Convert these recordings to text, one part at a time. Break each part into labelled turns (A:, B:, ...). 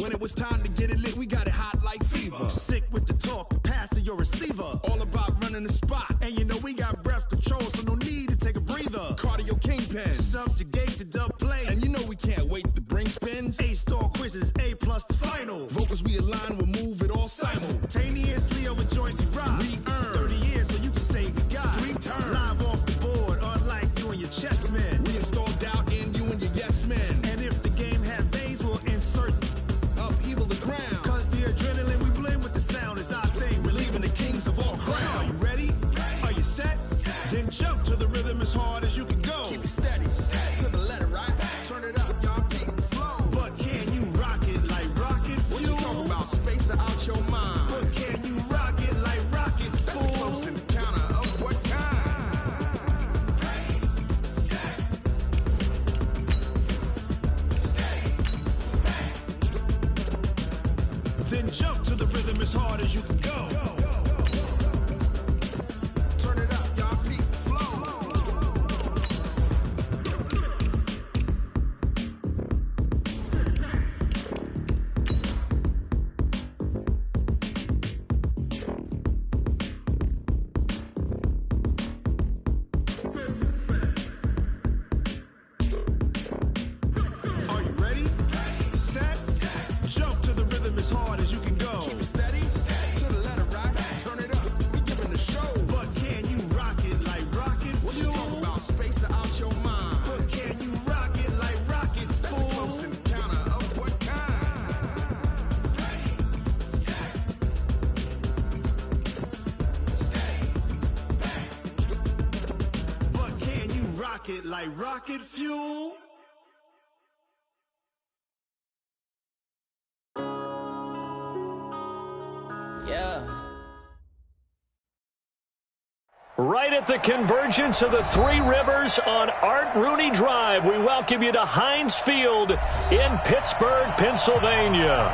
A: When it was time to get it lit, we got it hot like fever.
B: Sick with the talk, the pass of your receiver.
A: All about running the spot.
B: And you know we got breath control, so no need to take a breather.
A: Cardio kingpin.
B: Subjugate the dub play.
A: And you know we can't wait to bring spins.
B: A-star quizzes, A+ the final.
A: Vocals we align, we'll move it all
B: simultaneously over joints we rock.
A: We earn
B: 30 years so you can say we got
A: 3 turns.
B: Live off the board, unlike you and your chess men.
A: We install doubt in you and your yes men.
B: And if the game had veins, we'll insert
A: upheaval the ground.
B: Cause the adrenaline we blend with the sound is our thing. We're leaving the kings of all crowns. Are you ready? Are you set? Then jump to the rhythm as hard as you can go.
A: Keep it steady, to the letter, right? Turn it up, y'all, keep the flow.
B: But can you rock it like rocket fuel?
A: What you talking about? Space out your mind.
B: But can you rock it like rockets, fool?
A: That's a close encounter of what kind?
B: Then jump to the rhythm as hard as you can go.
A: Turn it up, y'all, keep the flow.
B: Are you ready? Set? Jump to the rhythm as hard as you can go.
A: Keep it steady, to the letter, right? Turn it up, we giving the show.
B: But can you rock it like rocket fuel?
A: What you talking about? Space out your mind.
B: But can you rock it like rockets,
A: That's a
B: fool?
A: close encounter of what kind?
B: But can you rock it like rocket fuel?
C: Yeah.
D: Right at the convergence of the Three Rivers on Art Rooney Drive, we welcome you to Heinz Field in Pittsburgh, Pennsylvania.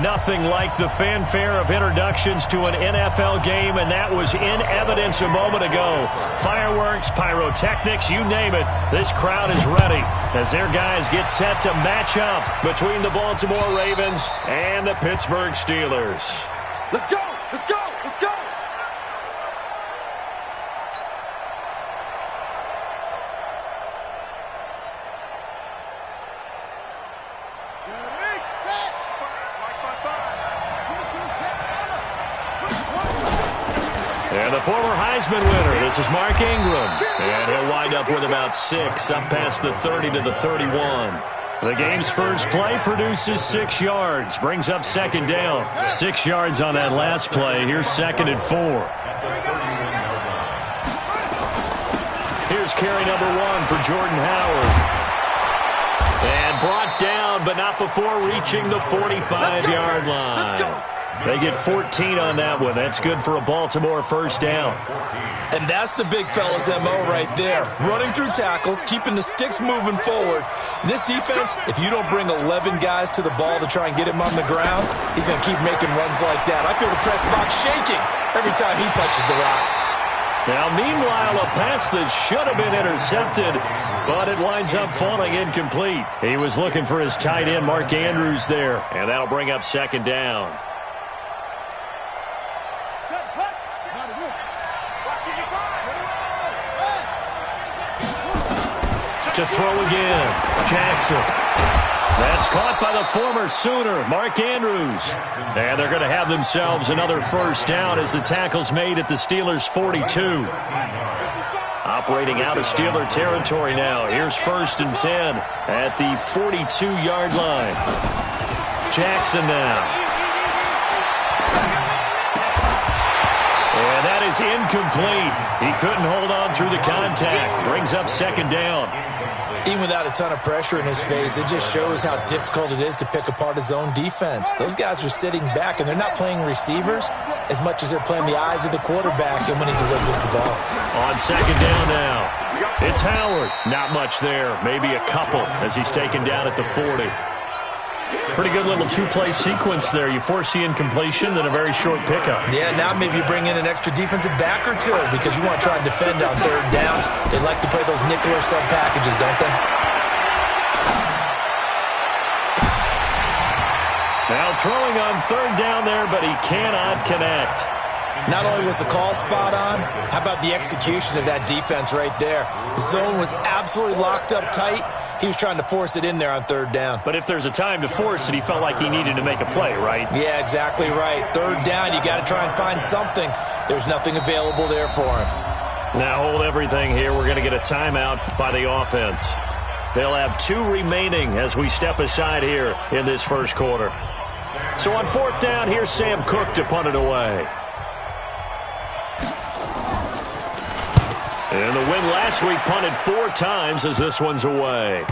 D: Nothing like the fanfare of introductions to an NFL game, and that was in evidence a moment ago. Fireworks, pyrotechnics, you name it. This crowd is ready as their guys get set to match up between the Baltimore Ravens and the Pittsburgh Steelers.
A: Let's go! Let's go! Let's go!
D: And the former Heisman winner, this is Mark Ingram. And he'll wind up with about 6, up past the 30 to the 31. The game's first play produces 6 yards, brings up second down. 6 yards on that last play. Here's 2nd and 4. Here's carry number 1 for Jordan Howard. And brought down, but not before reaching the 45-yard line. They get 14 on that one. That's good for a Baltimore first down.
E: And that's the big fella's MO right there. Running through tackles, keeping the sticks moving forward. This defense, if you don't bring 11 guys to the ball to try and get him on the ground, he's going to keep making runs like that. I feel the press box shaking every time he touches the rock.
D: Now, meanwhile, a pass that should have been intercepted, but it winds up falling incomplete. He was looking for his tight end, Mark Andrews, there, and that'll bring up second down. To throw again, Jackson. That's caught by the former Sooner, Mark Andrews. And they're going to have themselves another first down as the tackle's made at the Steelers' 42. Operating out of Steeler territory now. Here's 1st and 10 at the 42-yard line. Jackson now. And that is incomplete. He couldn't hold on through the contact. Brings up second down.
E: Even without a ton of pressure in his face, it just shows how difficult it is to pick apart his own defense. Those guys are sitting back, and they're not playing receivers as much as they're playing the eyes of the quarterback and when he delivers the ball.
D: On second down now. It's Howard. Not much there. Maybe a couple as he's taken down at the 40. Pretty good little two-play sequence there. You force the incompletion, then a very short pickup.
E: Yeah, now maybe you bring in an extra defensive back or two because you want to try and defend on third down. They like to play those nickel or sub packages, don't they?
D: Now throwing on third down there, but he cannot connect.
E: Not only was the call spot on, how about the execution of that defense right there? The zone was absolutely locked up tight. He was trying to force it in there on third down.
D: But if there's a time to force it, he felt like he needed to make a play, right?
E: Yeah, exactly right. Third down, you got to try and find something. There's nothing available there for him.
D: Now hold everything here. We're going to get a timeout by the offense. They'll have 2 remaining as we step aside here in this first quarter. So on fourth down, here's Sam Cook to punt it away. And the win last week punted 4 times as this one's away.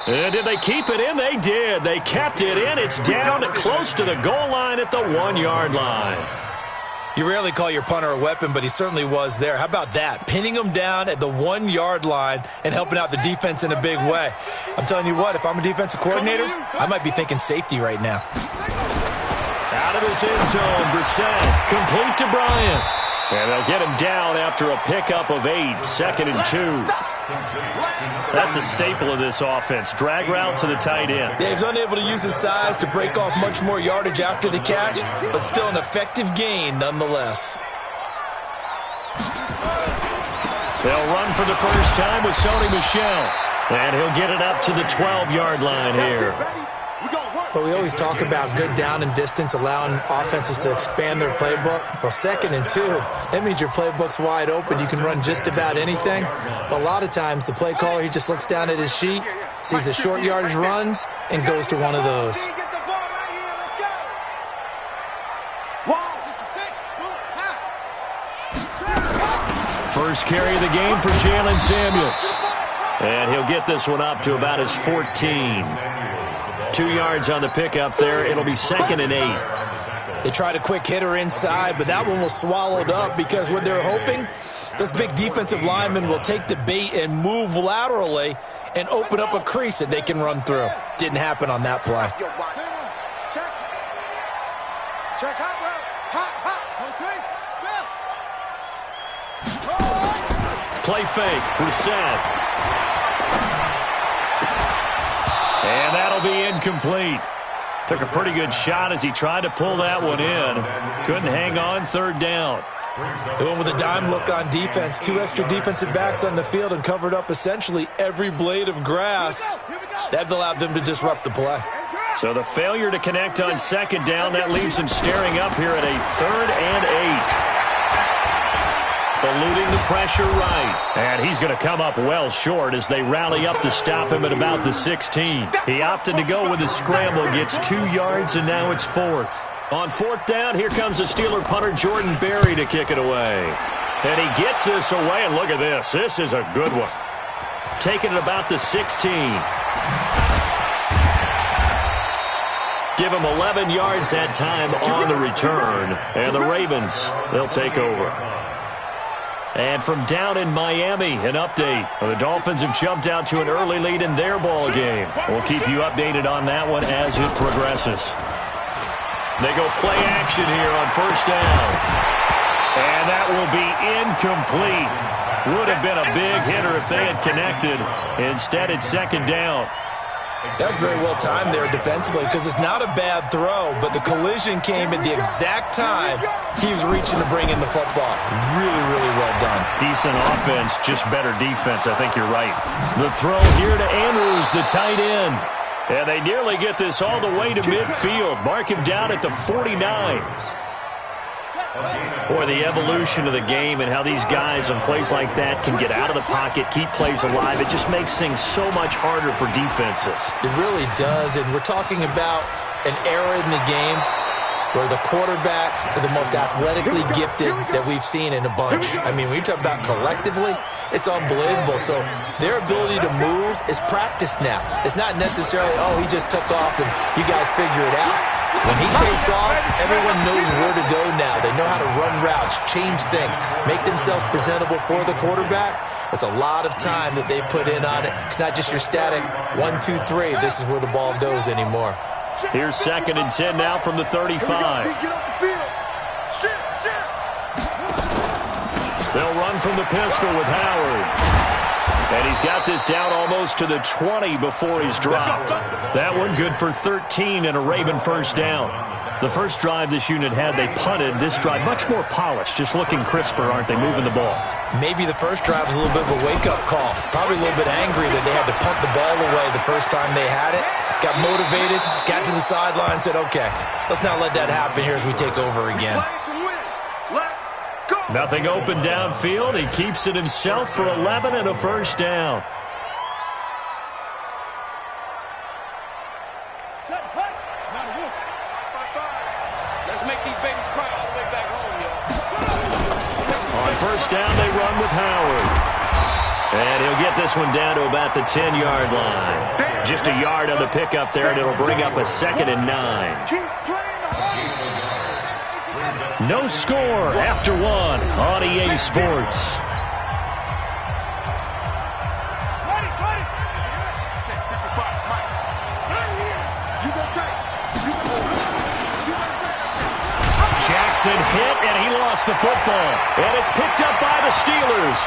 D: And did they keep it in? They did. They kept it in. It's down close to the goal line at the 1-yard line.
E: You rarely call your punter a weapon, but he certainly was there. How about that? Pinning him down at the 1-yard line and helping out the defense in a big way. I'm telling you what, if I'm a defensive coordinator, I might be thinking safety right now.
D: Out of his end zone, Brissett, complete to Bryant. And they'll get him down after a pickup of 8, 2nd and 2. That's a staple of this offense. Drag route to the tight end.
E: Yeah, he was unable to use his size to break off much more yardage after the catch, but still an effective gain nonetheless.
D: They'll run for the first time with Sony Michel. And he'll get it up to the 12-yard line here.
E: But we always talk about good down and distance, allowing offenses to expand their playbook. Well, 2nd and 2, that means your playbook's wide open. You can run just about anything. But a lot of times, the play caller, he just looks down at his sheet, sees the short yardage runs, and goes to one of those.
D: First carry of the game for Jalen Samuels. And he'll get this one up to about his 14. 2 yards on the pickup there. It'll be 2nd and 8.
E: They tried a quick hitter inside, but that one was swallowed up because what they're hoping, this big defensive lineman will take the bait and move laterally and open up a crease that they can run through. Didn't happen on that play.
D: Play fake, Brissett. And that'll be incomplete. Took a pretty good shot as he tried to pull that one in. Couldn't hang on, third down.
E: They went with a dime look on defense. 2 extra defensive backs on the field and covered up essentially every blade of grass. That allowed them to disrupt the play.
D: So the failure to connect on 2nd down, that leaves him staring up here at a 3rd and 8. Eluding the pressure right. And he's going to come up well short as they rally up to stop him at about the 16. He opted to go with a scramble, gets 2 yards, and now it's 4th. On 4th down, here comes the Steeler punter Jordan Berry to kick it away. And he gets this away, and look at this. This is a good one. Taking it about the 16. Give him 11 yards that time on the return. And the Ravens, they'll take over. And from down in Miami, an update. The Dolphins have jumped out to an early lead in their ball game. We'll keep you updated on that one as it progresses. They go play action here on 1st down. And that will be incomplete. Would have been a big hitter if they had connected. Instead, it's 2nd down.
E: That's very well timed there defensively because it's not a bad throw, but the collision came at the exact time he was reaching to bring in the football. Really, really well done.
D: Decent offense, just better defense. I think you're right. The throw here to Andrews, the tight end. And they nearly get this all the way to midfield. Mark him down at the 49. Boy, the evolution of the game and how these guys on plays like that can get out of the pocket, keep plays alive, it just makes things so much harder for defenses.
E: It really does, and we're talking about an era in the game where the quarterbacks are the most athletically gifted that we've seen in a bunch. I mean, when you talk about collectively, it's unbelievable. So their ability to move is practiced now. It's not necessarily, oh, he just took off and you guys figure it out. When he takes off, everyone knows where to go now. They know how to run routes, change things, make themselves presentable for the quarterback. It's a lot of time that they put in on it. It's not just your static 1, 2, 3. This is where the ball goes anymore.
D: Here's 2nd and 10 now from the 35. They'll run from the pistol with Howard. And he's got this down almost to the 20 before he's dropped. That one good for 13 and a Raven first down. The first drive this unit had, they punted. This drive, much more polished, just looking crisper, aren't they, moving the ball?
E: Maybe the first drive was a little bit of a wake-up call. Probably a little bit angry that they had to punt the ball away the first time they had it. Got motivated, got to the sideline, said, okay, let's not let that happen here as we take over again.
D: Nothing open downfield. He keeps it himself for 11 and a first down.
C: Let's make these babies cry all the way back home, yo.
D: On first down, they run with Howard. And he'll get this one down to about the 10-yard line. Just a yard on the pickup there, and it'll bring up a 2nd and 9. No score after one on EA Sports. Jackson hit, and he lost the football. And it's picked up by the Steelers.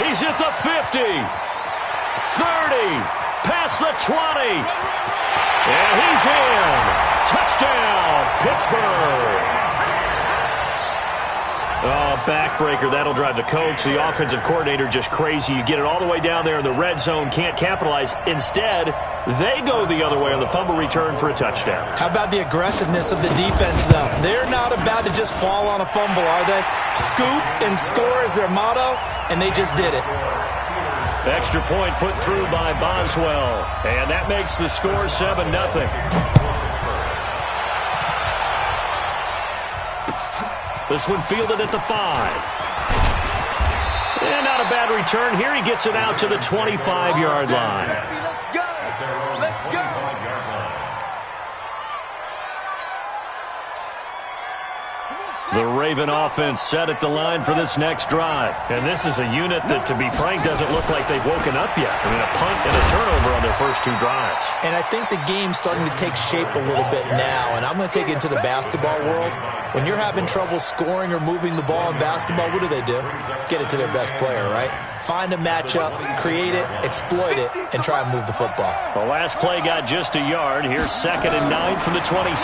D: He's at the 50, 30, past the 20. And he's in. Touchdown, Pittsburgh. Oh, backbreaker. That'll drive the coach, the offensive coordinator, just crazy. You get it all the way down there in the red zone, can't capitalize. Instead, they go the other way on the fumble return for a touchdown.
E: How about the aggressiveness of the defense, though? They're not about to just fall on a fumble, are they? Scoop and score is their motto, and they just did it.
D: Extra point put through by Boswell. And that makes the score 7-0. This one fielded at the 5. And not a bad return here. He gets it out to the 25-yard line.
C: Let's go! Let's go!
D: The Raven offense set at the line for this next drive. And this is a unit that, to be frank, doesn't look like they've woken up yet. I mean, a punt and a turnover on their first 2 drives.
E: And I think the game's starting to take shape a little bit now. And I'm going to take it into the basketball world. When you're having trouble scoring or moving the ball in basketball, what do? Get it to their best player, right? Find a matchup, create it, exploit it, and try and move the football.
D: The last play got just a yard. Here's 2nd and 9 from the 26.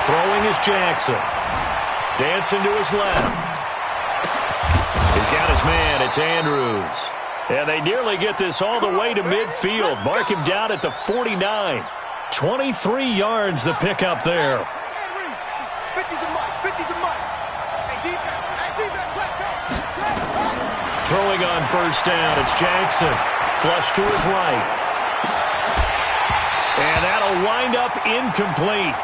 D: Throwing is Jackson. Dancing to his left. He's got his man. It's Andrews. And they nearly get this all the way to midfield. Mark him down at the 49. 23 yards the pickup there.
C: 50's a mark. 50's a mark. Hey, defense, let's go.
D: Throwing on first down. It's Jackson. Flush to his right. And that'll wind up incomplete.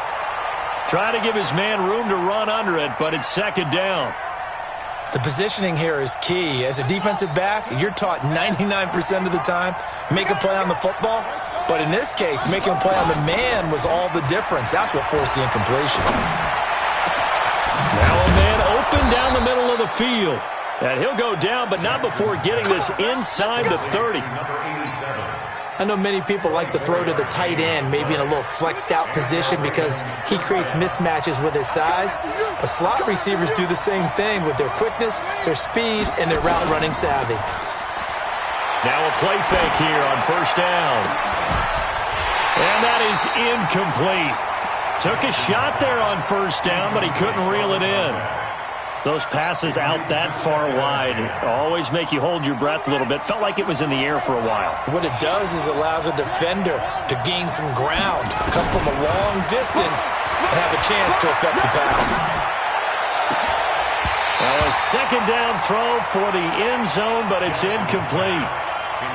D: Trying to give his man room to run under it, but it's 2nd down.
E: The positioning here is key. As a defensive back, you're taught 99% of the time, make a play on the football. But in this case, making a play on the man was all the difference. That's what forced the incompletion.
D: Now a man open down the middle of the field. And he'll go down, but not before getting this inside the 30.
E: I know many people like to throw to the tight end, maybe in a little flexed out position because he creates mismatches with his size. But slot receivers do the same thing with their quickness, their speed, and their route running savvy.
D: Now a play fake here on first down. And that is incomplete. Took a shot there on first down, but he couldn't reel it in. Those passes out that far wide always make you hold your breath a little bit. Felt like it was in the air for a while.
E: What it does is allows a defender to gain some ground, come from a long distance, and have a chance to affect the pass.
D: Well, a 2nd down throw for the end zone, but it's incomplete.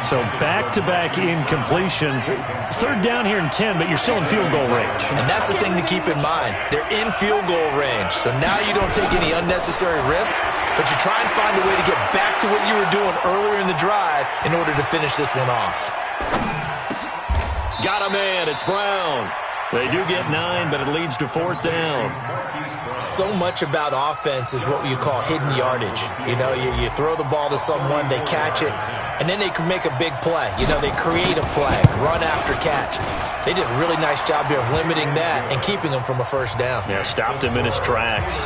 D: So back-to-back incompletions. 3rd down here and 10, but you're still in field goal range.
E: And that's the thing to keep in mind. They're in field goal range. So now you don't take any unnecessary risks, but you try and find a way to get back to what you were doing earlier in the drive in order to finish this one off.
D: Got a man. It's Brown. They do get 9, but it leads to 4th down.
E: So much about offense is what you call hidden yardage. You know, you throw the ball to someone, they catch it, and then they can make a big play. You know, they create a play, run after catch. They did a really nice job here of limiting that and keeping him from a first down.
D: Yeah, stopped him in his tracks.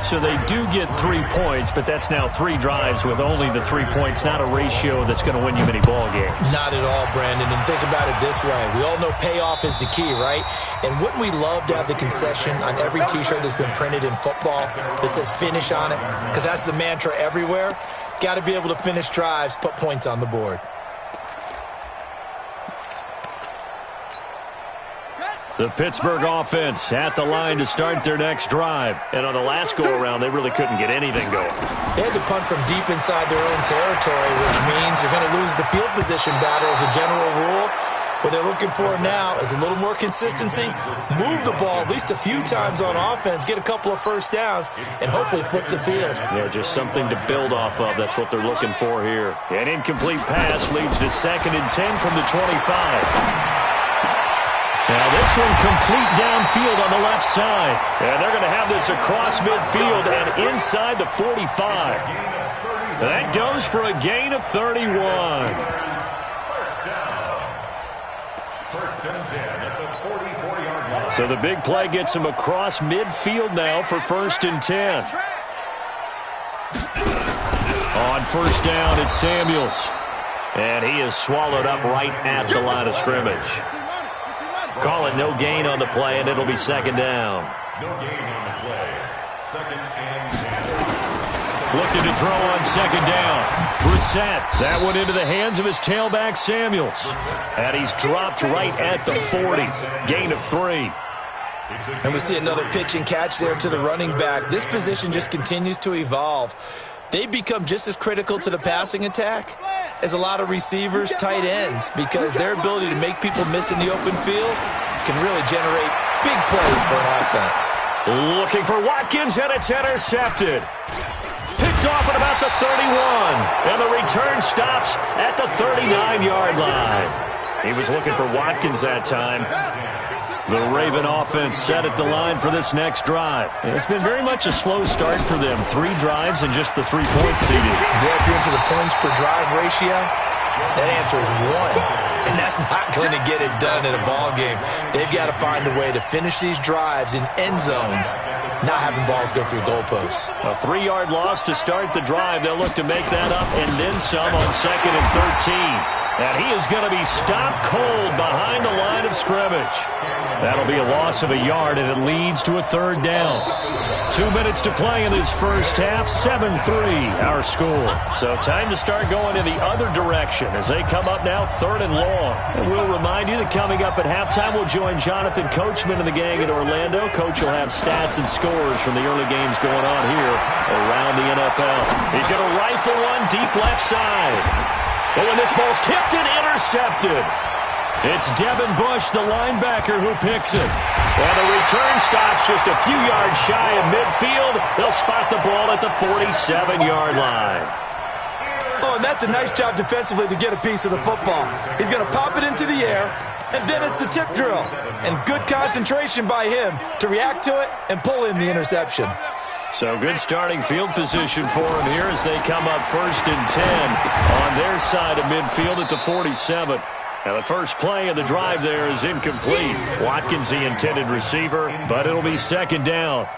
D: So they do get 3 points, but that's now 3 drives with only the 3 points, not a ratio that's going to win you many ball games.
E: Not at all, Brandon. And think about it this way. We all know payoff is the key, right? And wouldn't we love to have the concession on every T-shirt that's been printed in football that says finish on it? Because that's the mantra everywhere. Got to be able to finish drives, put points on the board.
D: The Pittsburgh offense at the line to start their next drive. And on the last go-around, they really couldn't get anything going.
E: They had to punt from deep inside their own territory, which means you're going to lose the field position battle as a general rule. What they're looking for now is a little more consistency, move the ball at least a few times on offense, get a couple of first downs, and hopefully flip the field.
D: Yeah, just something to build off of. That's what they're looking for here. An incomplete pass leads to 2nd and 10 from the 25. Now this one complete downfield on the left side. And they're going to have this across midfield and inside the 45. That goes for a gain of 31.
F: First and 10 at the 40-yard line.
D: So the big play gets him across midfield now for 1st and 10. On 1st down, it's Samuels. And he is swallowed up right at the line of scrimmage. Call it no gain on the play, and it'll be 2nd down.
F: No gain on the play. 2nd and 10.
D: Looking to throw on 2nd down. Brissett, that one into the hands of his tailback, Samuels. And he's dropped right at the 40. Gain of 3.
E: And we see another pitch and catch there to the running back. This position just continues to evolve. They become just as critical to the passing attack as a lot of receivers, tight ends, because their ability to make people miss in the open field can really generate big plays for an offense.
D: Looking for Watkins, and it's intercepted. Picked off at about the 31, and the return stops at the 39-yard line. He was looking for Watkins that time. The Raven offense set at the line for this next drive. It's been very much a slow start for them. 3 drives and just the 3-point seeding.
E: Yeah, if you're into the points per drive ratio, that answer is 1. And that's not going to get it done in a ball game. They've got to find a way to finish these drives in end zones, not having balls go through goalposts.
D: A 3-yard loss to start the drive. They'll look to make that up and then some on 2nd and 13. And he is going to be stopped cold behind the line of scrimmage. That'll be a loss of a yard, and it leads to a 3rd down. 2 minutes to play in this first half. 7-3 our score. So time to start going in the other direction as they come up now 3rd and long. And we'll remind you that coming up at halftime, we'll join Jonathan Coachman and the gang in Orlando. Coach will have stats and scores from the early games going on here around the NFL. He's going to rifle one deep left side. But when this ball's tipped and intercepted, it's Devin Bush, the linebacker, who picks it. And the return stops just a few yards shy of midfield. They'll spot the ball at the 47-yard line.
E: Oh, and that's a nice job defensively to get a piece of the football. He's going to pop it into the air, and then it's the tip drill. And good concentration by him to react to it and pull in the interception.
D: So good starting field position for him here as they come up 1st and 10 on their side of midfield at the 47. Now the first play of the drive there is incomplete. Watkins the intended receiver, but it'll be 2nd down.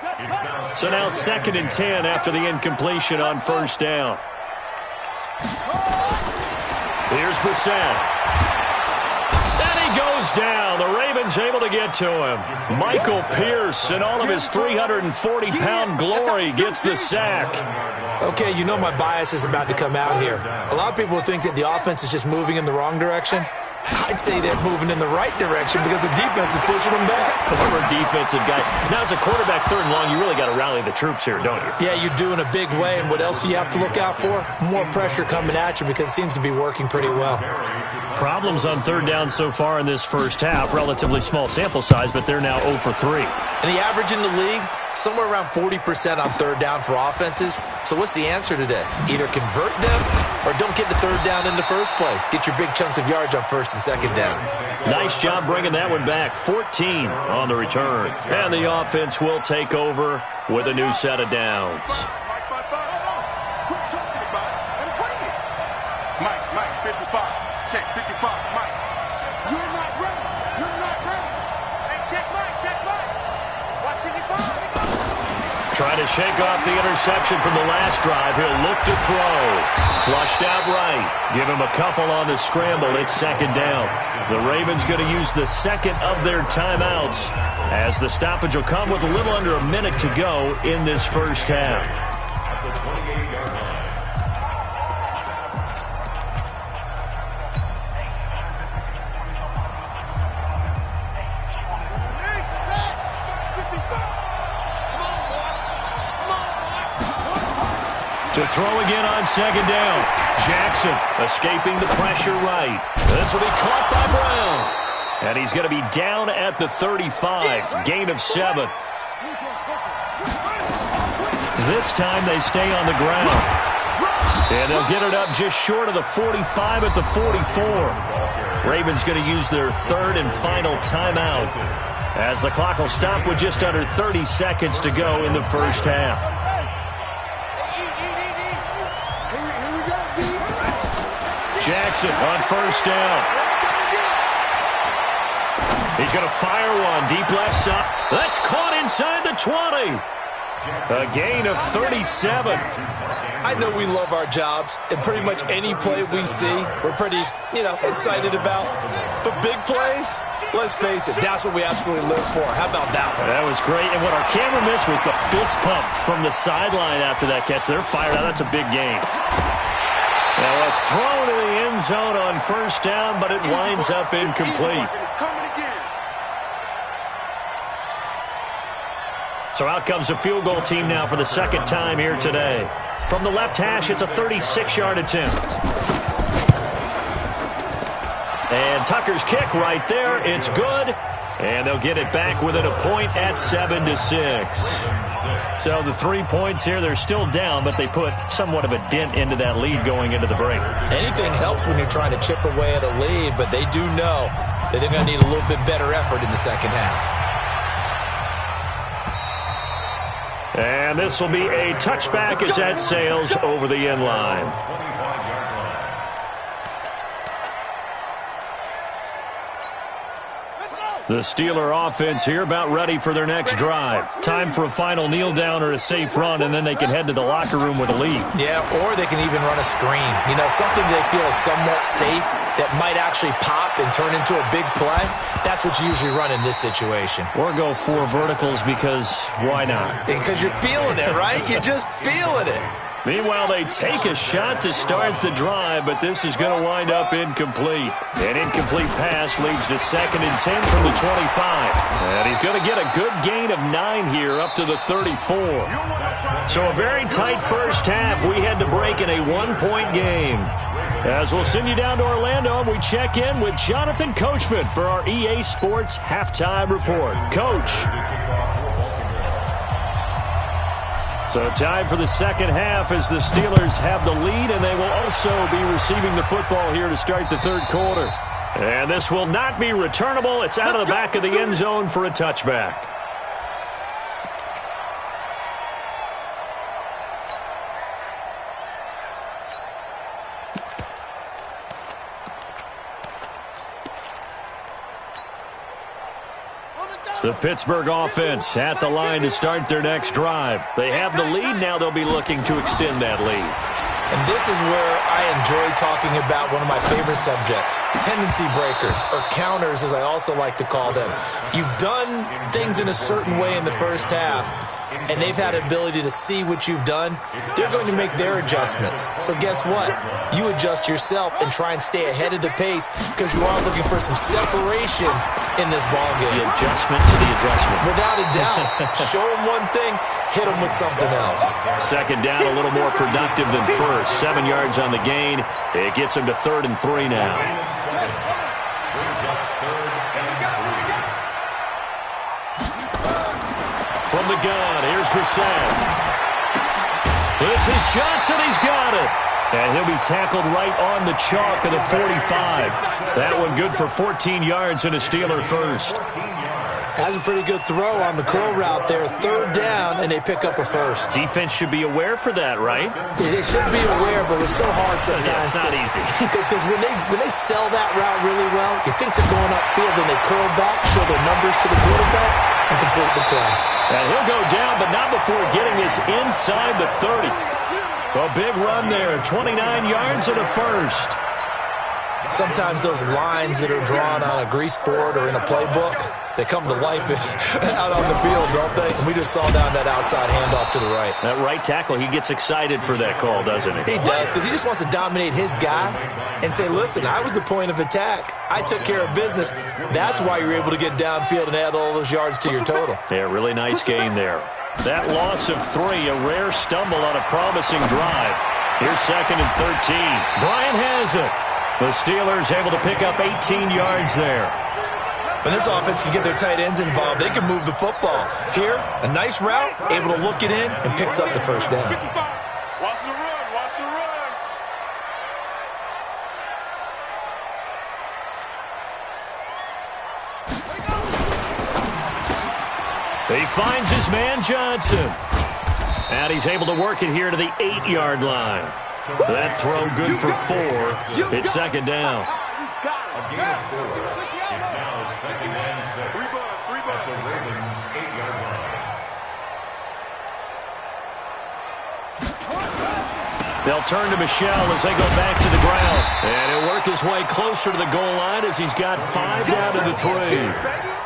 D: So now 2nd and 10 after the incompletion on 1st down. Here's Brissett. Goes down. The Ravens able to get to him. Michael Pierce, in all of his 340-pound glory, gets the sack.
E: Okay, you know my bias is about to come out here. A lot of people think that the offense is just moving in the wrong direction. I'd say they're moving in the right direction because the defense is pushing them back.
D: Former defensive guy. Now, as a quarterback 3rd and long, you really got to rally the troops here, don't you?
E: Yeah, you do in a big way. And what else do you have to look out for? More pressure coming at you because it seems to be working pretty well.
D: Problems on 3rd down so far in this first half. Relatively small sample size, but they're now 0 for 3.
E: And the average in the league, somewhere around 40% on 3rd down for offenses. So what's the answer to this? Either convert them or don't get the 3rd down in the first place. Get your big chunks of yards on 1st and 2nd down.
D: Nice job bringing that one back. 14 on the return. And the offense will take over with a new set of downs.
A: Mike, 55. Check 55. Mike. You're not ready. You're not ready.
C: Hey, check Mike. Watch 55.
D: Trying to shake off the interception from the last drive. He'll look to throw. Flushed out right. Give him a couple on the scramble. It's second down. The Ravens going to use the second of their timeouts as the stoppage will come with a little under a minute to go in this first half.
F: At the 28-yard line.
D: To throw again on second down. Jackson escaping the pressure right. This will be caught by Brown. And he's going to be down at the 35. Gain of 7. This time they stay on the ground. And they'll get it up just short of the 45 at the 44. Ravens going to use their third and final timeout as the clock will stop with just under 30 seconds to go in the first half. Jackson on first down. He's going to fire one deep left side. That's caught inside the 20. A gain of 37.
E: I know we love our jobs, and pretty much any play we see, we're pretty, excited about. But big plays, let's face it, that's what we absolutely live for. How about that one?
D: That was great, and what our camera missed was the fist pump from the sideline after that catch. They're fired out. That's a big gain. Now a throw to the end zone on first down, but it winds up incomplete. So out comes a field goal team now for the second time here today. From the left hash, it's a 36-yard attempt. And Tucker's kick right there. It's good. And they'll get it back within a point at 7-6. So the 3 points here, they're still down, but they put somewhat of a dent into that lead going into the break.
E: Anything helps when you're trying to chip away at a lead, but they do know that they're going to need a little bit better effort in the second half.
D: And this will be a touchback as that sails over the end line. The Steeler offense here about ready for their next drive. Time for a final kneel down or a safe run, and then they can head to the locker room with a lead.
E: Yeah, or they can even run a screen. Something they feel is somewhat safe that might actually pop and turn into a big play. That's what you usually run in this situation.
D: Or go 4 verticals because why not?
E: Because you're feeling it, right? You're just feeling it.
D: Meanwhile, they take a shot to start the drive, but this is going to wind up incomplete. An incomplete pass leads to 2nd and 10 from the 25. And he's going to get a good gain of 9 here up to the 34. So a very tight first half. We had to break in a 1-point game. As we'll send you down to Orlando, we check in with Jonathan Coachman for our EA Sports Halftime Report. Coach. So time for the second half as the Steelers have the lead, and they will also be receiving the football here to start the third quarter. And this will not be returnable. It's out of the back of the end zone for a touchback. The Pittsburgh offense at the line to start their next drive. They have the lead. Now they'll be looking to extend that lead.
E: And this is where I enjoy talking about one of my favorite subjects, tendency breakers, or counters as I also like to call them. You've done things in a certain way in the first half, and they've had an ability to see what you've done. They're going to make their adjustments. So guess what? You adjust yourself and try and stay ahead of the pace because you are looking for some separation in this ballgame.
D: The adjustment to the adjustment.
E: Without a doubt. Show them one thing, hit them with something else.
D: Second down, a little more productive than first. 7 yards on the gain. It gets him to 3rd and 3 now. From the gun, here's Brissett. This is Johnson. He's got it. And he'll be tackled right on the chalk of the 45. That one good for 14 yards and a Steeler first.
E: Has a pretty good throw on the curl route there. 3rd down, and they pick up a first.
D: Defense should be aware for that, right?
E: They should be aware, but it's so hard sometimes.
D: Yeah, it's not easy.
E: Because when they sell that route really well, you think they're going upfield, and they curl back, show their numbers to the quarterback. and complete the play.
D: And he'll go down, but not before getting this inside the 30. A big run there, 29 yards and a first.
E: Sometimes those lines that are drawn on a grease board or in a playbook, they come to life out on the field, don't they? And we just saw down that outside handoff to the right.
D: That right tackle, he gets excited for that call, doesn't he?
E: He does, because he just wants to dominate his guy and say, listen, I was the point of attack. I took care of business. That's why you're able to get downfield and add all those yards to your total.
D: Yeah, really nice gain there. That loss of 3, a rare stumble on a promising drive. Here's 2nd and 13. Bryant has it. The Steelers able to pick up 18 yards there.
E: When this offense can get their tight ends involved, they can move the football. Here, a nice route, able to look it in, and picks up the first down.
A: Watch the run, watch the run.
D: He finds his man Johnson. And he's able to work it here to the 8-yard line. That throw good for 4. It's 2nd down.
F: A gain of 4. It's now 2nd and 6. At the Ravens' 8-yard line.
D: They'll turn to Michelle as they go back to the ground. And he'll work his way closer to the goal line as he's got 5 down to the 3.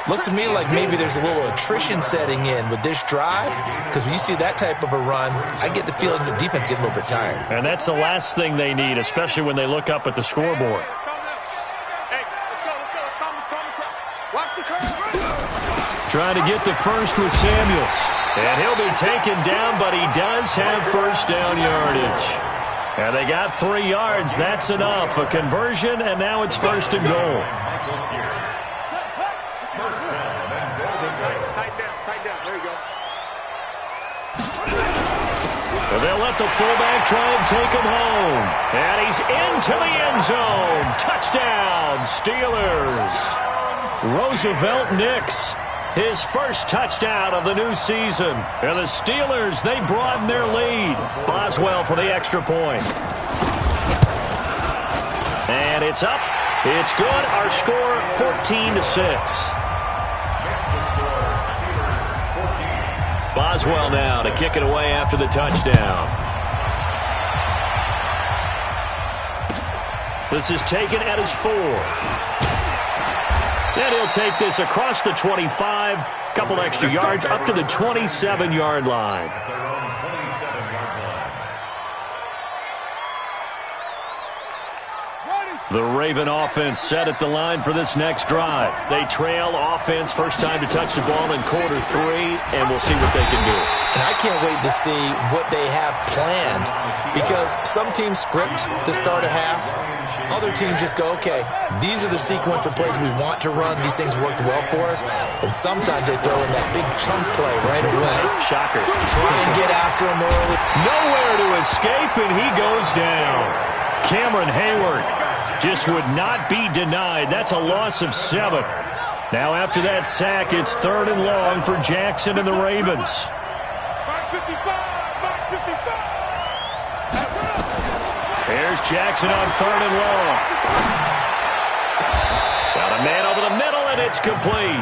E: Looks to me like maybe there's a little attrition setting in with this drive, because when you see that type of a run, I get the feeling the defense getting a little bit tired.
D: And that's the last thing they need, especially when they look up at the scoreboard. Trying to get the first with Samuels. And he'll be taken down, but he does have first down yardage. And they got 3 yards. That's enough. A conversion, and now it's 1st and goal.
A: Tight down. There you go.
D: They'll let the fullback try and take him home. And he's into the end zone. Touchdown, Steelers. Roosevelt Nix, his first touchdown of the new season. And the Steelers, they broaden their lead. Boswell for the extra point. And it's up. It's good. Our score, 14-6. Boswell now to kick it away after the touchdown. This is taken at his 4. And he'll take this across the 25, couple extra yards up to the 27-yard line. The Raven offense set at the line for this next drive. They trail offense, first time to touch the ball in quarter 3, and we'll see what they can do.
E: And I can't wait to see what they have planned, because some teams script to start a half. Other teams just go, okay, these are the sequence of plays we want to run. These things worked well for us. And sometimes they throw in that big chunk play right away.
D: Shocker.
E: Try and get after him early.
D: Nowhere to escape, and he goes down. Cameron Hayward just would not be denied. That's a loss of 7. Now after that sack, it's 3rd and long for Jackson and the Ravens.
A: Back 55, back 55.
D: Here's Jackson on 3rd and long. Got a man over the middle, and it's complete.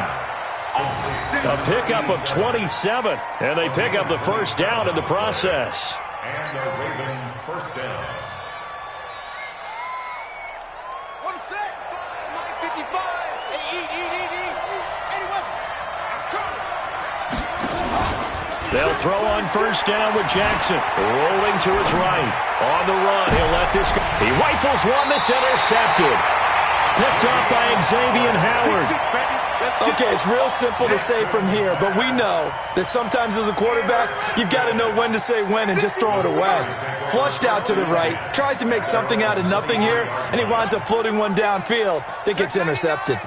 D: A pickup of 27, and they pick up the first down in the process.
F: And a Raven first down.
D: They'll throw on first down with Jackson. Rolling to his right. On the run, he'll let this go. He rifles one that's intercepted. Picked off by Xavier Howard.
E: Okay, it's real simple to say from here, but we know that sometimes as a quarterback, you've got to know when to say when and just throw it away. Flushed out to the right, tries to make something out of nothing here, and he winds up floating one downfield that gets intercepted.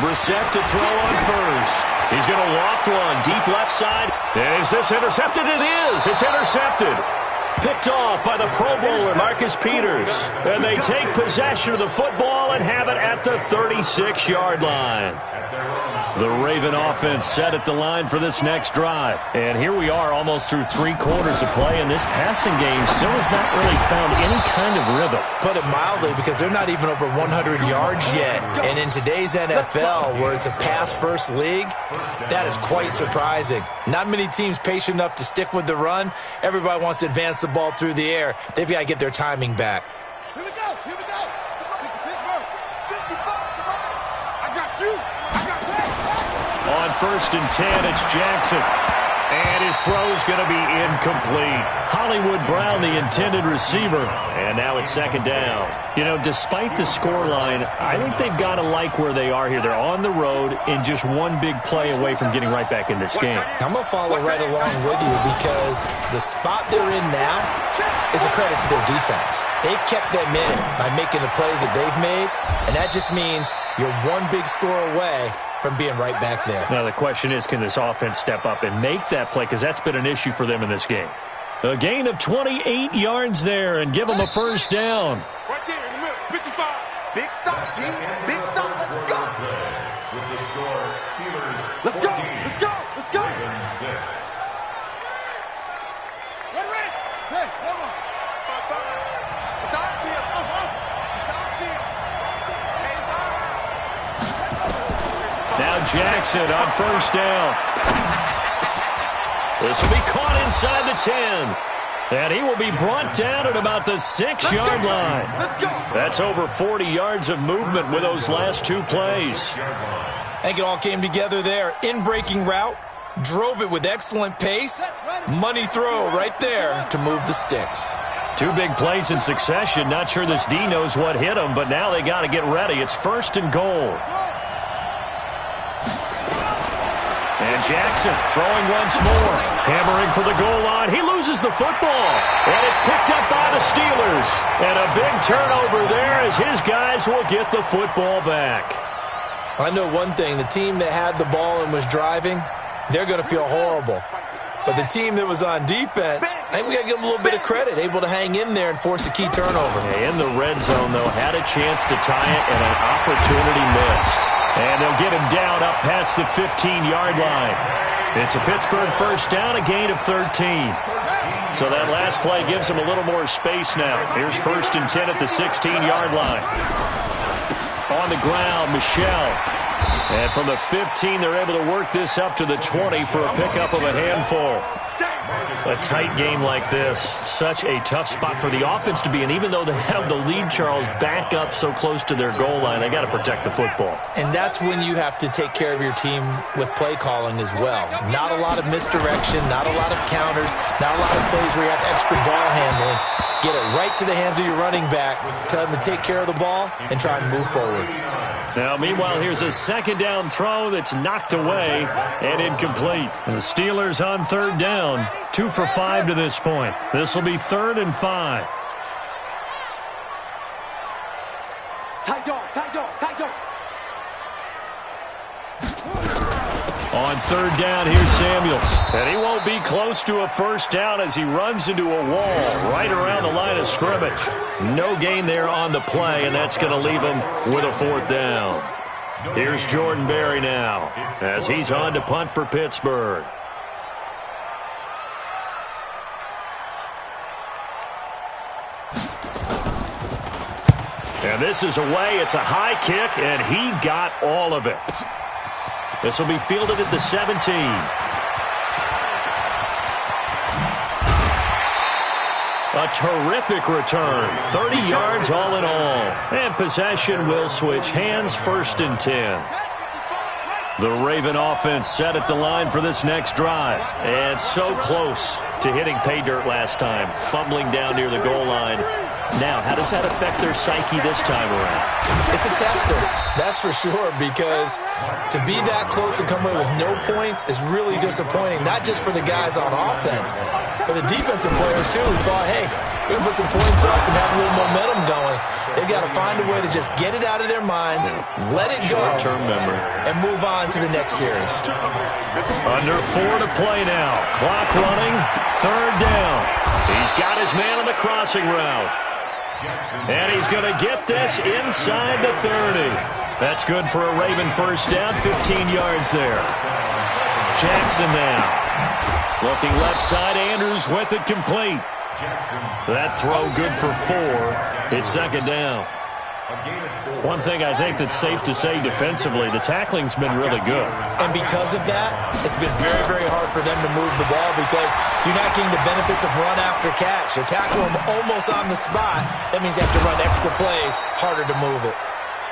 D: Brissett to throw on first. He's going to loft one deep left side. Is this intercepted? It is. It's intercepted. Picked off by the Pro Bowler, Marcus Peters. And they take possession of the football and have it at the 36-yard line. The Raven offense set at the line for this next drive. And here we are almost through 3 quarters of play, and this passing game still has not really found any kind of rhythm.
E: Put it mildly, because they're not even over 100 yards yet. And in today's NFL, where it's a pass-first league, that is quite surprising. Not many teams patient enough to stick with the run. Everybody wants to advance the ball through the air. They've got to get their timing back.
A: Here we go. Here we go. Pittsburgh. 55. Come on. I got you. I got that.
D: On 1st and 10, it's Jackson. And his throw's going to be incomplete. Hollywood Brown, the intended receiver. And now it's 2nd down. You know, despite the scoreline, I think they've got to like where they are here. They're on the road and just one big play away from getting right back in this game.
E: I'm going to follow right along with you, because the spot they're in now is a credit to their defense. They've kept them in it by making the plays that they've made, and that just means you're one big score away from being right back there.
D: Now the question is, can this offense step up and make that play? Because that's been an issue for them in this game. A gain of 28 yards there and give them a 1st down.
A: Right there in the middle. 55. Big stop, G. Big stop. Let's go.
F: With the score, Steelers
A: Let's go.
F: 14,
A: Let's go. Let's go.
F: Ravens 6.
A: Ready? Hey, come on. 5. It's outfield. It's outfield. Hey, it's all right.
D: Now Jackson on 1st down. This will be caught inside the 10. And he will be brought down at about the 6-yard line. That's over 40 yards of movement with those last 2 plays.
E: I think it all came together there. In-breaking route, drove it with excellent pace. Money throw right there to move the sticks.
D: 2 big plays in succession. Not sure this D knows what hit him, but now they got to get ready. It's 1st and goal. And Jackson throwing once more. Hammering for the goal line. He loses the football. And it's picked up by the Steelers. And a big turnover there as his guys will get the football back.
E: I know one thing. The team that had the ball and was driving, they're going to feel horrible. But the team that was on defense, I think we got to give them a little bit of credit, able to hang in there and force a key turnover.
D: In the red zone, though, had a chance to tie it and an opportunity missed. And they'll get him down up past the 15-yard line. It's a Pittsburgh 1st down, a gain of 13. So that last play gives them a little more space now. Here's 1st and 10 at the 16-yard line. On the ground, Michelle. And from the 15, they're able to work this up to the 20 for a pickup of a handful. A tight game like this, such a tough spot for the offense to be in. Even though they have the lead, Charles, back up so close to their goal line, they got to protect the football.
E: And that's when you have to take care of your team with play calling as well. Not a lot of misdirection, not a lot of counters, not a lot of plays where you have extra ball handling. Get it right to the hands of your running back, tell them to take care of the ball, and try and move forward.
D: Now, meanwhile, here's a 2nd down throw that's knocked away and incomplete. And the Steelers on 3rd down, 2 for 5 to this point. This will be 3rd and 5.
C: Tight dog, tight dog, tight dog.
D: On 3rd down, here's Samuels. And he won't be close to a 1st down as he runs into a wall right around the line of scrimmage. No gain there on the play, and that's going to leave him with a 4th down. Here's Jordan Berry now as he's on to punt for Pittsburgh. And this is away. It's a high kick, and he got all of it. This will be fielded at the 17. A terrific return. 30 yards all in all. And possession will switch hands, 1st and 10. The Raven offense set at the line for this next drive. And so close to hitting pay dirt last time. Fumbling down near the goal line. Now, how does that affect their psyche this time around?
E: It's a tester, that's for sure, because to be that close and come away with no points is really disappointing, not just for the guys on offense, but the defensive players, too, who thought, hey, we're going to put some points up and have a little momentum going. They've got to find a way to just get it out of their minds, let it go,
D: short-term memory,
E: and move on to the next series.
D: Under 4 to play now. Clock running, 3rd down. He's got his man on the crossing route. And he's going to get this inside the 30. That's good for a Raven first down, 15 yards there. Jackson now. Looking left side, Andrews with it complete. That throw good for 4. It's second down. One thing I think that's safe to say defensively, the tackling's been really good.
E: And because of that, it's been very, very hard for them to move the ball because you're not getting the benefits of run after catch. They're tackling them almost on the spot. That means you have to run extra plays, harder to move it.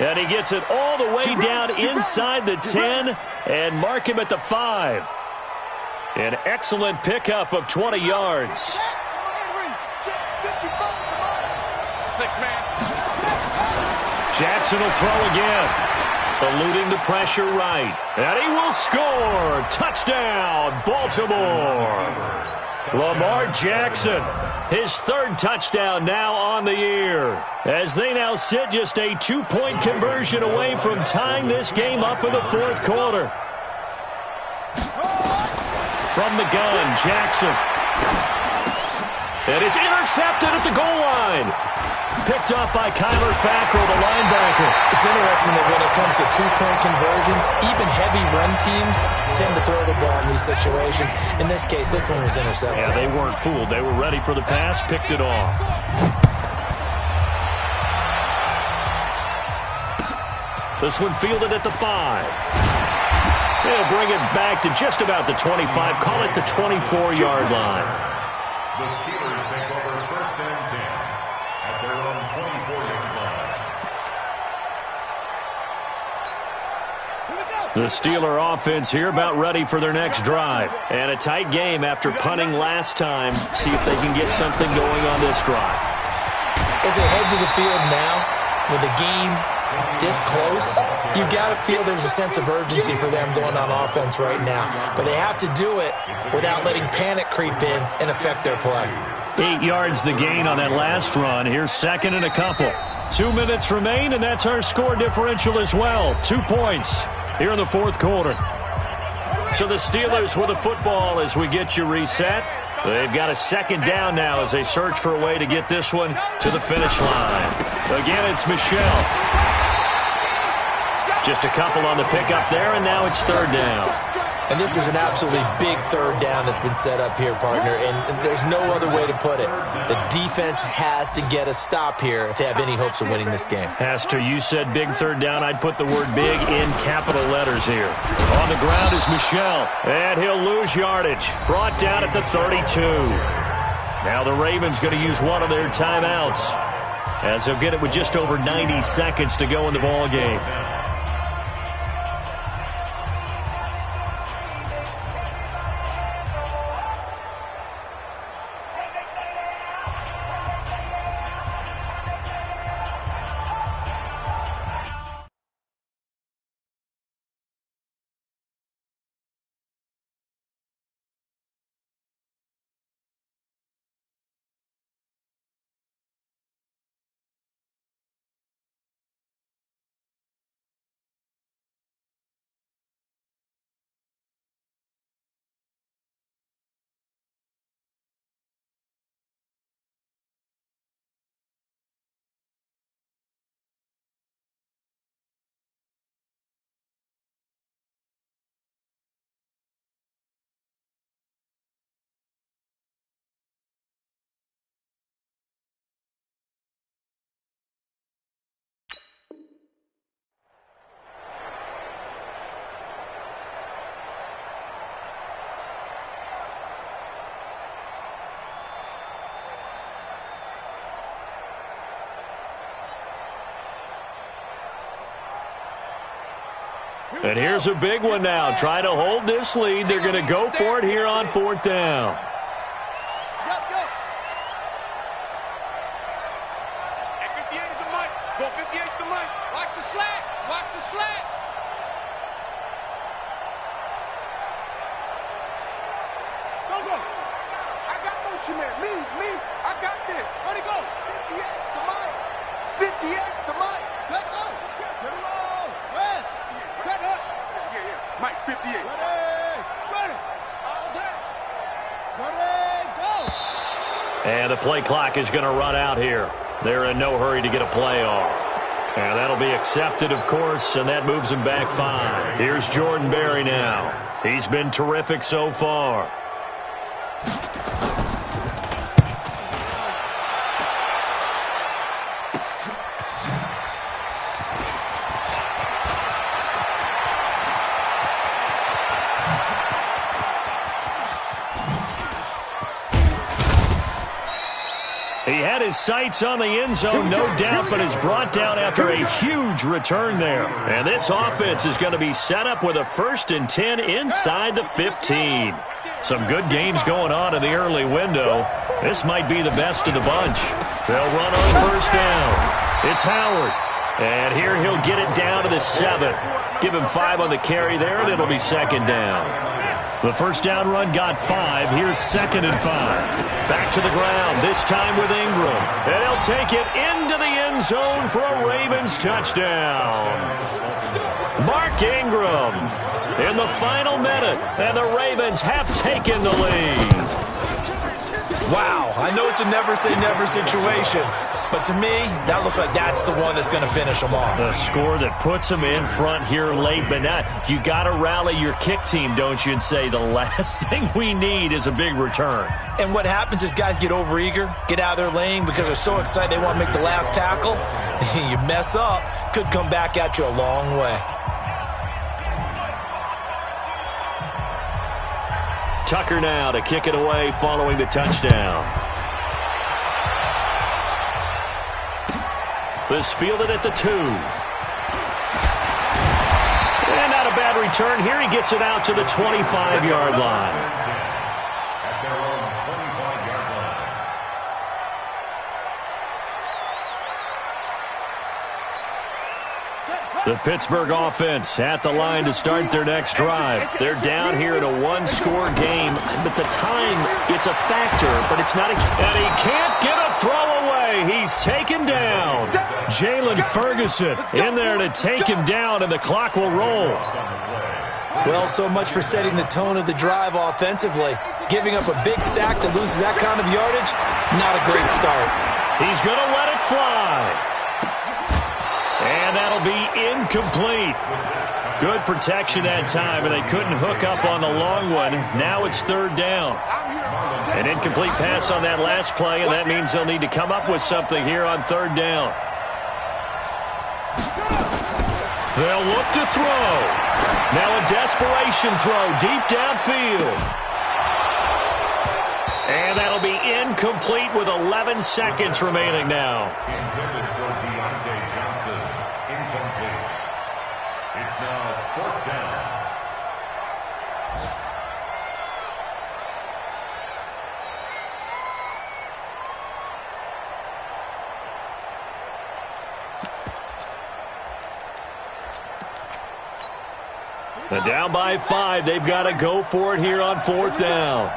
D: And he gets it all the way down inside the 10 and mark him at the 5. An excellent pickup of 20 yards.
C: 6-man.
D: Jackson will throw again. Eluding the pressure right. And he will score. Touchdown, Baltimore. Lamar Jackson, his 3rd touchdown now on the year. As they now sit just a 2-point conversion away from tying this game up in the 4th quarter. From the gun, Jackson. And it's intercepted at the goal line. Picked up by Kyler Fackrell, the linebacker.
E: It's interesting that when it comes to 2-point conversions, even heavy run teams tend to throw the ball in these situations. In this case, this one was intercepted.
D: Yeah, they weren't fooled. They were ready for the pass, picked it off. This one fielded at the 5. They'll bring it back to just about the 25. Call it the 24-yard line.
F: The Steelers take over first and 10 at their own 24-yard line.
D: The Steeler offense here about ready for their next drive. And a tight game after punting last time. See if they can get something going on this drive.
E: As they head to the field now, with the game this close, you've got to feel there's a sense of urgency for them going on offense right now. But they have to do it without letting panic creep in and affect their play.
D: 8 yards the gain on that last run. Here's second and a couple. 2 minutes remain, and that's our score differential as well. 2 points here in the 4th quarter. So the Steelers with the football as we get you reset. They've got a second down now as they search for a way to get this one to the finish line. Again, it's Michel. Just a couple on the pickup there, and now it's 3rd down.
E: And this is an absolutely big 3rd down that's been set up here, partner, and there's no other way to put it. The defense has to get a stop here if they have any hopes of winning this game.
D: Has to. You said big 3rd down. I'd put the word big in capital letters here. On the ground is Michel, and he'll lose yardage. Brought down at the 32. Now the Ravens going to use one of their timeouts, as they'll get it with just over 90 seconds to go in the ball game. And here's a big one now. Trying to hold this lead. They're going to go for it here on 4th down.
C: Go 58's the money. Watch the slats. Watch the slats.
A: Go. I got motion man. Me. I got this. Let it go. 58's the money. 58's the money. Set go. Get him on. West. Set up. Yeah. Mike, 58. Ready. All day. Ready, go.
D: And the play clock is going to run out here. They're in no hurry to get a playoff. And that'll be accepted, of course, and that moves him back 5. Here's Jordan Berry now. He's been terrific so far. He had his sights on the end zone, no doubt, but is brought down after a huge return there. And this offense is going to be set up with a 1st and 10 inside the 15. Some good games going on in the early window. This might be the best of the bunch. They'll run on 1st down. It's Howard. And here he'll get it down to the 7. Give him 5 on the carry there, and it'll be 2nd down. The 1st down run got 5. Here's 2nd and 5. Back to the ground, this time with Ingram. And he'll take it into the end zone for a Ravens touchdown. Mark Ingram in the final minute, and the Ravens have taken the lead.
E: Wow, I know it's a never-say-never situation, but to me, that looks like that's the one that's going to finish them off.
D: The score that puts them in front here late, but not. You got to rally your kick team, don't you, and say the last thing we need is a big return.
E: And what happens is guys get overeager, get out of their lane because they're so excited they want to make the last tackle. You mess up, could come back at you a long way.
D: Tucker now to kick it away following the touchdown. This fielded at the 2. And not a bad return here. He gets it out to the 25-yard line.
F: At their own 25-yard line.
D: The Pittsburgh offense at the line to start their next drive. They're down here in a one-score game, but the time, it's a factor, but it's not a... And he can't get a throw away. He's taken down. Jalen Ferguson in there to take him down, and the clock will roll.
E: Well, so much for setting the tone of the drive offensively. Giving up a big sack that loses that kind of yardage, not a great start.
D: He's going to let it fly. And that'll be incomplete. Good protection that time, and they couldn't hook up on the long one. Now it's 3rd down. An incomplete pass on that last play, and that means they'll need to come up with something here on 3rd down. They'll look to throw. Now a desperation throw deep downfield. And that'll be incomplete with 11 seconds remaining now.
F: Intended for Deontay Johnson. Incomplete. It's now 4th down.
D: And down by 5. They've got to go for it here on 4th down.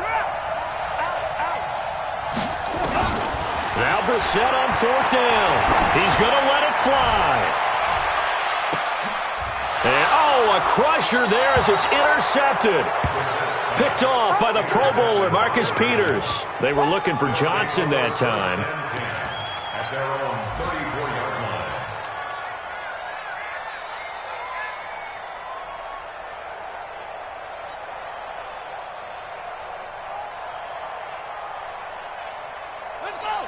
D: Now Brissett on 4th down. He's going to let it fly. And, oh, a crusher there as it's intercepted. Picked off by the Pro Bowler, Marcus Peters. They were looking for Johnson that time.
F: At their own 34-yard line.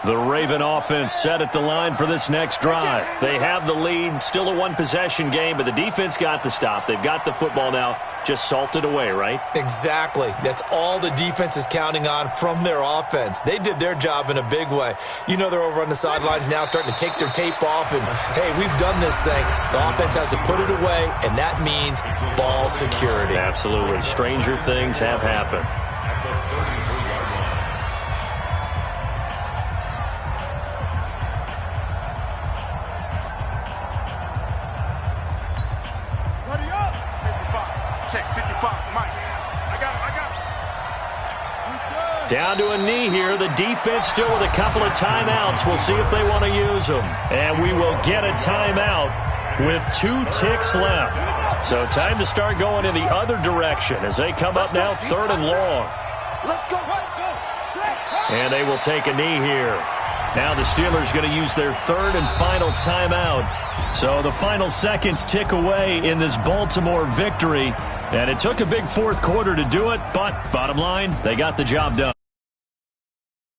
D: The Raven offense set at the line for this next drive. They have the lead, still a one-possession game, but the defense got the stop. They've got the football now, just salted away, right?
E: Exactly. That's all the defense is counting on from their offense. They did their job in a big way. You know they're over on the sidelines now starting to take their tape off, and, hey, we've done this thing. The offense has to put it away, and that means ball security.
D: Absolutely. Stranger things have happened.
F: At the 33-yard line.
A: Buddy up. 55. Check 55. Mike. I got it.
D: Down to a knee here. The defense still with a couple of timeouts. We'll see if they want to use them. And we will get a timeout with 2 ticks left. So time to start going in the other direction as they come up now 3rd and long.
A: Let's go.
D: And they will take a knee here. Now the Steelers going to use their third and final timeout. So the final seconds tick away in this Baltimore victory. And it took a big fourth quarter to do it, but bottom line, they got the job done.